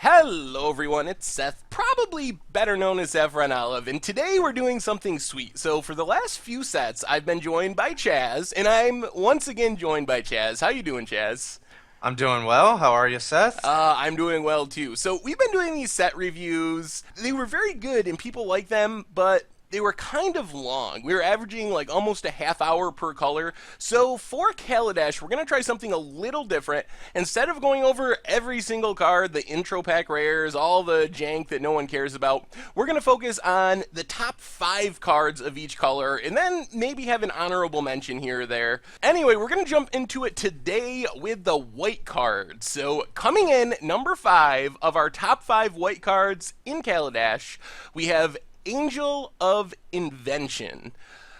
Hello everyone, it's Seth, probably better known as Evron Olive, and today we're doing something sweet. So for the last few sets, I've been joined by Chaz, and I'm once again joined by Chaz. How you doing, Chaz? I'm doing well. How are you, Seth? I'm doing well too. So we've been doing these set reviews. They were very good and people like them, but they were kind of long. We were averaging like almost a half hour per color. So for Kaladesh, we're going to try something a little different. Instead of going over every single card, the intro pack rares, all the jank that no one cares about, we're going to focus on the top 5 cards of each color and then maybe have an honorable mention here or there. Anyway, we're going to jump into it today with the white cards. So coming in number 5 of our top 5 white cards in Kaladesh, we have Angel of Invention.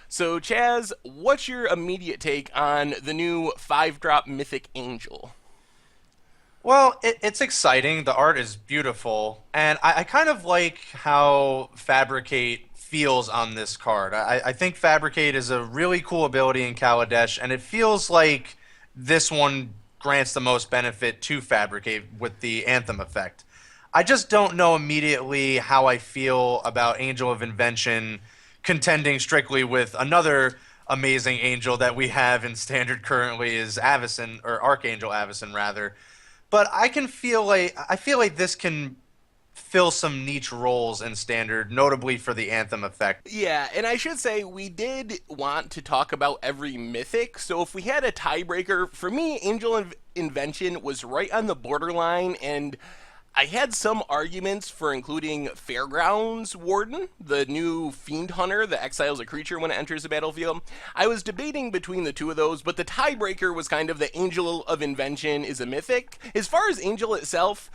So, Chaz, what's your immediate take on the new 5-drop Mythic Angel? Well, it's exciting. The art is beautiful. And I kind of like how Fabricate feels on this card. I think Fabricate is a really cool ability in Kaladesh, and it feels like this one grants the most benefit to Fabricate with the Anthem effect. I just don't know immediately how I feel about Angel of Invention contending strictly with another amazing angel that we have in Standard currently is Avacyn, or Archangel Avacyn rather. But I feel like this can fill some niche roles in Standard, notably for the Anthem effect. Yeah, and I should say we did want to talk about every mythic, so if we had a tiebreaker, for me, Angel of Invention was right on the borderline, and I had some arguments for including Fairgrounds Warden, the new Fiend Hunter that exiles a creature when it enters the battlefield. I was debating between the two of those, but the tiebreaker was kind of the Angel of Invention is a mythic. As far as Angel itself,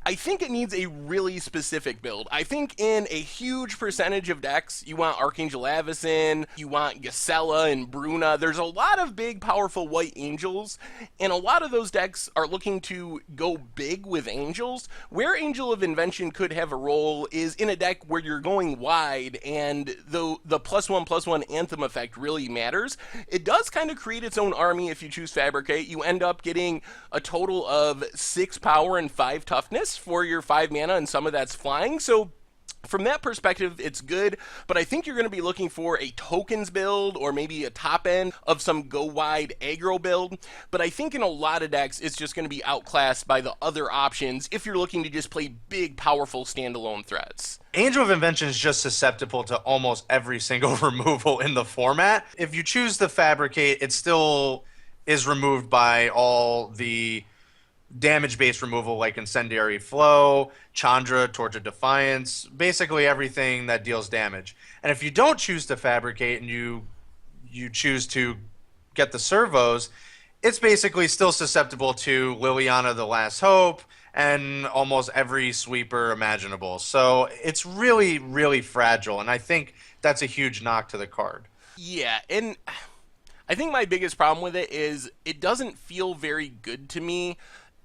I think it needs a really specific build. I think in a huge percentage of decks, you want Archangel Avacyn, you want Gisela and Bruna. There's a lot of big, powerful white angels, and a lot of those decks are looking to go big with angels. Where Angel of Invention could have a role is in a deck where you're going wide, and the +1/+1 Anthem effect really matters. It does kind of create its own army if you choose Fabricate. You end up getting a total of 6 power and 5 toughness for your 5 mana, and some of that's flying. So from that perspective, it's good, but I think you're going to be looking for a tokens build or maybe a top end of some go wide aggro build. But I think in a lot of decks, it's just going to be outclassed by the other options if you're looking to just play big, powerful standalone threats. Angel of Invention is just susceptible to almost every single removal in the format. If you choose the Fabricate, it still is removed by all the damage-based removal like Incendiary Flow, Chandra, Torch of Defiance, basically everything that deals damage. And if you don't choose to Fabricate and you choose to get the servos, it's basically still susceptible to Liliana the Last Hope and almost every sweeper imaginable. So it's really, really fragile, and I think that's a huge knock to the card. Yeah, and I think my biggest problem with it is it doesn't feel very good to me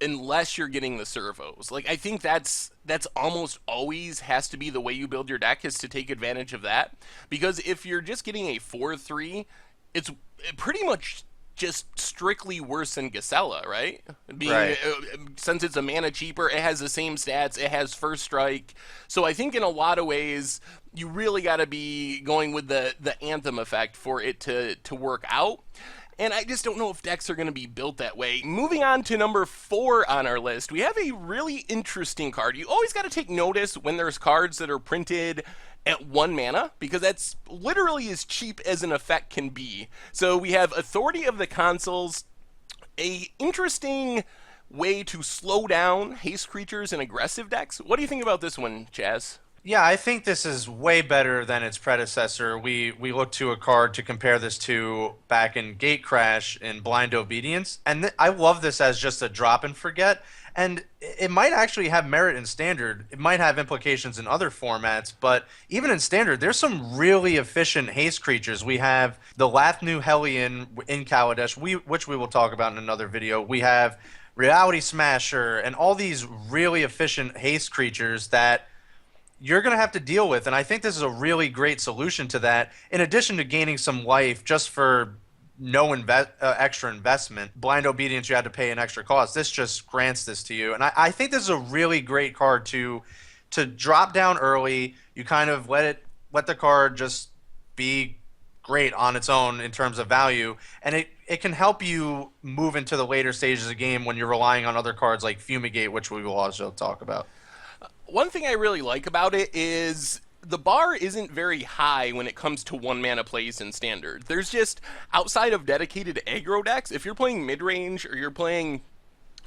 unless you're getting the servos. Like, I think that's almost always has to be the way you build your deck, is to take advantage of that. Because if you're just getting a 4/3, it's pretty much just strictly worse than Gisela, right? Right. Since it's a mana cheaper, it has the same stats, it has first strike. So I think in a lot of ways, you really got to be going with the Anthem effect for it to work out. And I just don't know if decks are going to be built that way. Moving on to number 4 on our list, we have a really interesting card. You always got to take notice when there's cards that are printed at 1 mana, because that's literally as cheap as an effect can be. So we have Authority of the Consuls, a interesting way to slow down haste creatures in aggressive decks. What do you think about this one, Chaz? Yeah, I think this is way better than its predecessor. We looked to a card to compare this to back in Gatecrash in Blind Obedience, and I love this as just a drop and forget. And it might actually have merit in Standard. It might have implications in other formats, but even in Standard, there's some really efficient haste creatures. We have the Lathnu Hellion in Kaladesh, which we will talk about in another video. We have Reality Smasher, and all these really efficient haste creatures that you're going to have to deal with, and I think this is a really great solution to that, in addition to gaining some life just for no extra investment. Blind Obedience, you had to pay an extra cost. This just grants this to you. And I think this is a really great card to drop down early. You kind of let the card just be great on its own in terms of value, and it can help you move into the later stages of the game when you're relying on other cards like Fumigate, which we will also talk about. One thing I really like about it is the bar isn't very high when it comes to one mana plays in standard. There's just, outside of dedicated aggro decks, if you're playing mid range or you're playing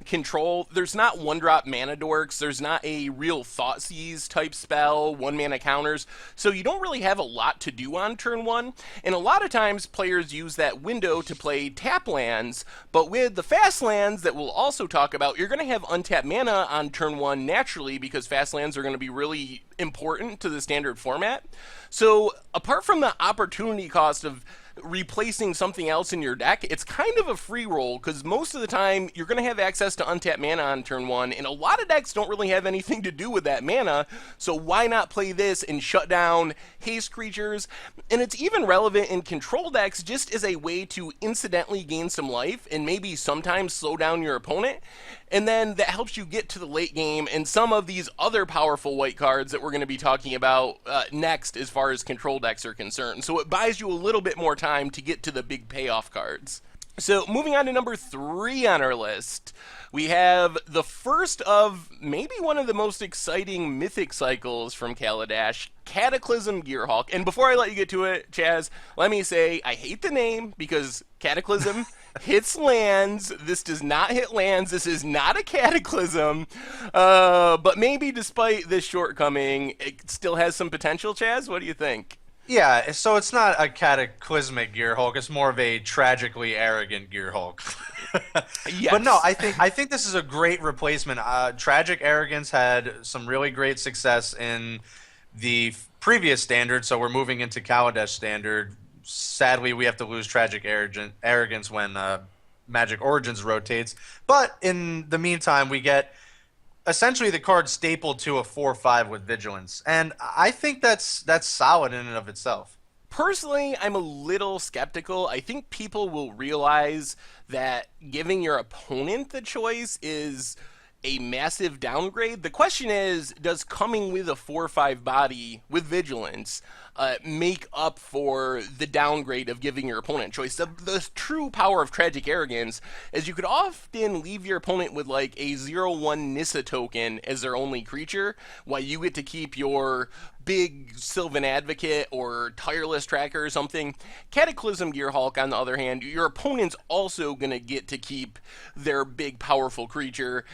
control, there's not one drop mana dorks, there's not a real Thoughtseize type spell, one mana counters, so you don't really have a lot to do on turn one, and a lot of times players use that window to play tap lands, but with the fast lands that we'll also talk about, you're going to have untapped mana on turn one naturally because fast lands are going to be really important to the standard format. So apart from the opportunity cost of replacing something else in your deck, it's kind of a free roll because most of the time you're going to have access to untapped mana on turn one, and a lot of decks don't really have anything to do with that mana, so why not play this and shut down haste creatures? And it's even relevant in control decks just as a way to incidentally gain some life and maybe sometimes slow down your opponent, and then that helps you get to the late game and some of these other powerful white cards that we're going to be talking about next as far as control decks are concerned. So it buys you a little bit more time to get to the big payoff cards. So moving on to number 3 on our list, we have the first of maybe one of the most exciting mythic cycles from Kaladesh, Cataclysm Gearhawk. And before I let you get to it, Chaz, let me say I hate the name because Cataclysm hits lands. This does not hit lands. This is not a Cataclysm. But maybe despite this shortcoming, it still has some potential, Chaz. What do you think? Yeah, so it's not a cataclysmic Gearhulk. It's more of a tragically arrogant Gearhulk. Yes. But no, I think this is a great replacement. Tragic Arrogance had some really great success in the previous standard, so we're moving into Kaladesh standard. Sadly, we have to lose Tragic Arrogance when Magic Origins rotates. But in the meantime, we get essentially the card stapled to a 4/5 with Vigilance, and I think that's solid in and of itself. Personally, I'm a little skeptical. I think people will realize that giving your opponent the choice is a massive downgrade. The question is, does coming with a 4/5 body with Vigilance make up for the downgrade of giving your opponent choice? The true power of Tragic Arrogance is you could often leave your opponent with like a 0/1 Nissa token as their only creature, while you get to keep your big Sylvan Advocate or Tireless Tracker or something. Cataclysm Gearhawk, on the other hand, your opponent's also going to get to keep their big powerful creature.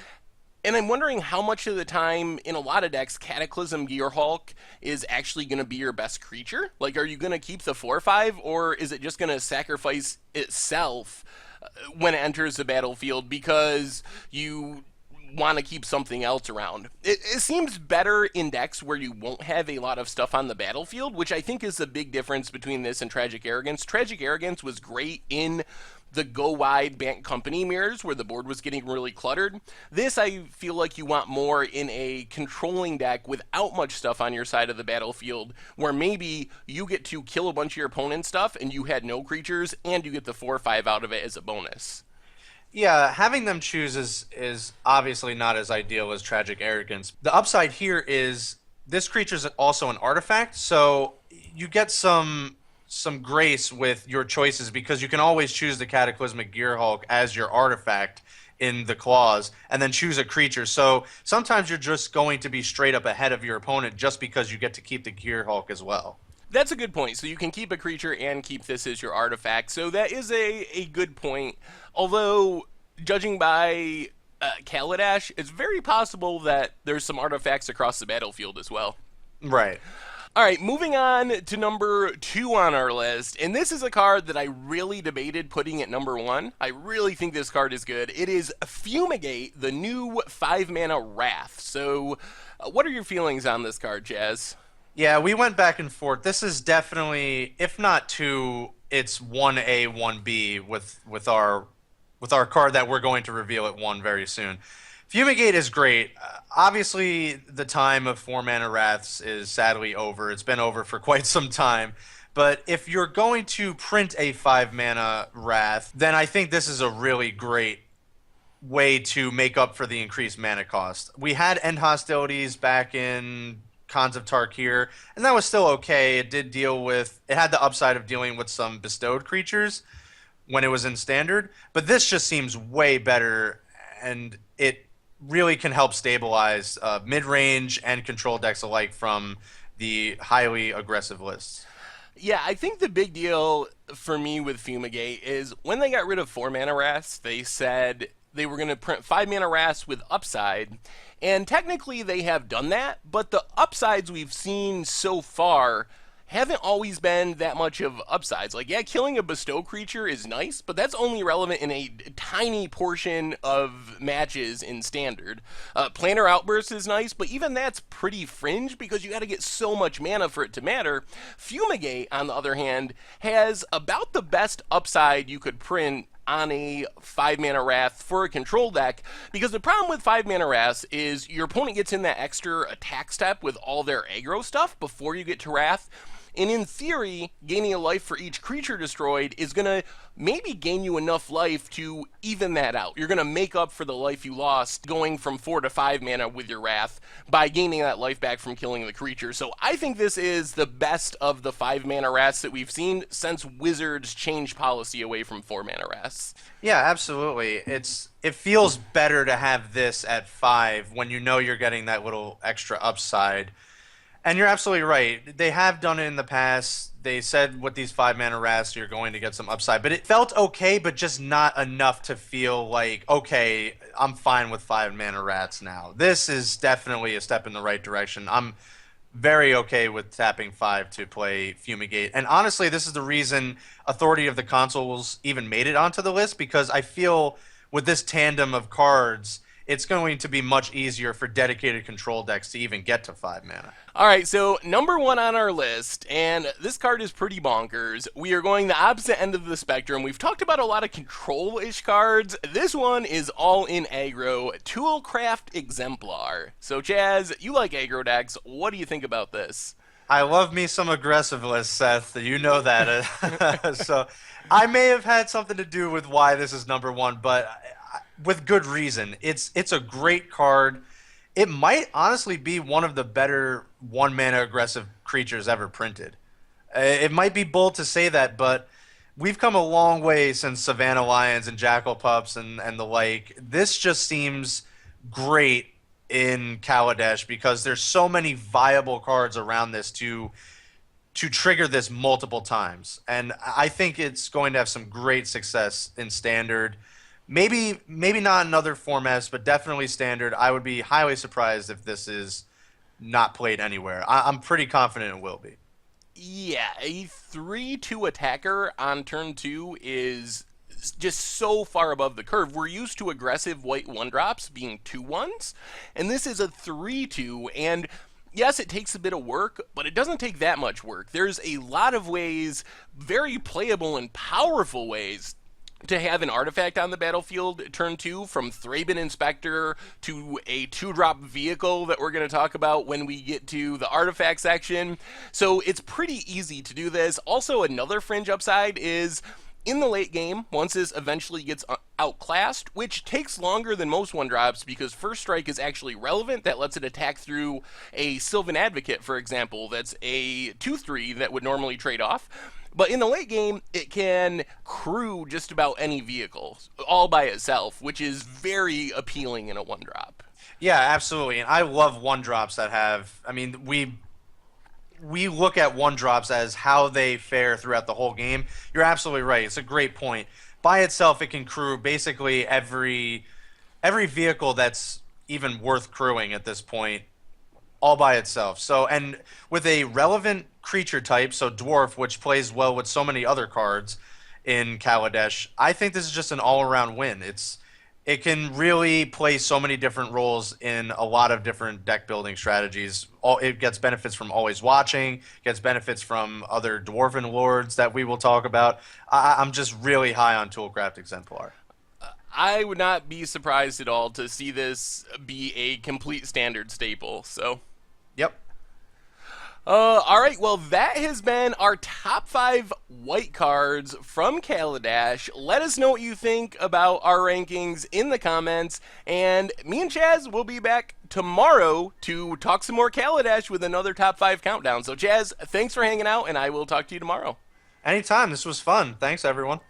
And I'm wondering how much of the time in a lot of decks, Cataclysm Gearhawk is actually going to be your best creature? Like, are you going to keep the 4/5, or is it just going to sacrifice itself when it enters the battlefield because you want to keep something else around? It seems better in decks where you won't have a lot of stuff on the battlefield, which I think is the big difference between this and Tragic Arrogance. Tragic Arrogance was great in the go wide Bank Company mirrors where the board was getting really cluttered. This, I feel like you want more in a controlling deck without much stuff on your side of the battlefield, where maybe you get to kill a bunch of your opponent's stuff and you had no creatures, and you get the 4/5 out of it as a bonus. Yeah, having them choose is obviously not as ideal as Tragic Arrogance. The upside here is this creature is also an artifact, so you get some grace with your choices because you can always choose the Cataclysmic Gearhulk as your artifact in the clause and then choose a creature. So sometimes you're just going to be straight up ahead of your opponent just because you get to keep the Gearhulk as well. That's a good point. So you can keep a creature and keep this as your artifact. So that is a good point. Although, judging by Kaladesh, it's very possible that there's some artifacts across the battlefield as well. Right. All right, moving on to number 2 on our list. And this is a card that I really debated putting at number 1. I really think this card is good. It is Fumigate, the new 5-mana Wrath. So what are your feelings on this card, Jazz? Yeah, we went back and forth. This is definitely, if not 2, it's 1A, 1B with our card that we're going to reveal at 1 very soon. Fumigate is great. Obviously, the time of 4-mana Wraths is sadly over. It's been over for quite some time. But if you're going to print a 5 mana Wrath, then I think this is a really great way to make up for the increased mana cost. We had End Hostilities back in Khans of Tarkir, and that was still okay. It had the upside of dealing with some bestowed creatures when it was in Standard, but this just seems way better, and it really can help stabilize mid-range and control decks alike from the highly aggressive lists. Yeah, I think the big deal for me with Fumigate is when they got rid of 4 mana Wraths, they said they were going to print 5 mana Wraths with upside. And technically they have done that, but the upsides we've seen so far haven't always been that much of upsides. Like, yeah, killing a bestow creature is nice, but that's only relevant in a tiny portion of matches in Standard. Planar Outburst is nice, but even that's pretty fringe because you got to get so much mana for it to matter. Fumigate, on the other hand, has about the best upside you could print on a 5 mana Wrath for a control deck, because the problem with 5 mana Wraths is your opponent gets in that extra attack step with all their aggro stuff before you get to Wrath. And in theory, gaining a life for each creature destroyed is going to maybe gain you enough life to even that out. You're going to make up for the life you lost going from 4 to 5 mana with your Wrath by gaining that life back from killing the creature. So I think this is the best of the 5 mana Wraths that we've seen since Wizards changed policy away from 4 mana Wraths. Yeah, absolutely. It feels better to have this at 5 when you know you're getting that little extra upside. And you're absolutely right. They have done it in the past. They said with these 5 mana Wraths, you're going to get some upside. But it felt okay, but just not enough to feel like, okay, I'm fine with 5 mana Wraths now. This is definitely a step in the right direction. I'm very okay with tapping 5 to play Fumigate. And honestly, this is the reason Authority of the Consuls even made it onto the list, because I feel with this tandem of cards, it's going to be much easier for dedicated control decks to even get to 5 mana. All right, so number 1 on our list, and this card is pretty bonkers. We are going the opposite end of the spectrum. We've talked about a lot of control-ish cards. This one is all in aggro, Toolcraft Exemplar. So, Chaz, you like aggro decks. What do you think about this? I love me some aggressive lists, Seth. You know that. So I may have had something to do with why this is number 1, but with good reason. It's a great card. It might honestly be one of the better 1 mana aggressive creatures ever printed. It might be bold to say that, but we've come a long way since Savannah Lions and Jackal Pups and the like. This just seems great in Kaladesh because there's so many viable cards around this to trigger this multiple times. And I think it's going to have some great success in Standard. Maybe not in other formats, but definitely Standard. I would be highly surprised if this is not played anywhere. I'm pretty confident it will be. Yeah, a 3/2 attacker on turn 2 is just so far above the curve. We're used to aggressive white 1-drops being 2/1s, and this is a 3/2, and yes, it takes a bit of work, but it doesn't take that much work. There's a lot of ways, very playable and powerful ways, to have an artifact on the battlefield turn 2, from Thraben Inspector to a 2-drop vehicle that we're going to talk about when we get to the artifact section. So it's pretty easy to do this. Also, another fringe upside is in the late game, once this eventually gets outclassed, which takes longer than most 1-drops because First Strike is actually relevant. That lets it attack through a Sylvan Advocate, for example, that's a 2/3 that would normally trade off. But in the late game, it can crew just about any vehicle all by itself, which is very appealing in a 1-drop. Yeah, absolutely. And I love 1-drops that have, I mean, we look at 1-drops as how they fare throughout the whole game. You're absolutely right. It's a great point. By itself, it can crew basically every vehicle that's even worth crewing at this point, all by itself. So, and with a relevant creature type, so Dwarf, which plays well with so many other cards in Kaladesh, I think this is just an all-around win. It can really play so many different roles in a lot of different deck building strategies. It gets benefits from Always Watching, gets benefits from other Dwarven Lords that we will talk about. I'm just really high on Toolcraft Exemplar. I would not be surprised at all to see this be a complete Standard staple. So, yep. All right, well, that has been our top 5 white cards from Kaladesh. Let us know what you think about our rankings in the comments, and me and Chaz will be back tomorrow to talk some more Kaladesh with another top 5 countdown. So, Chaz, thanks for hanging out, and I will talk to you tomorrow. Anytime. This was fun. Thanks, everyone.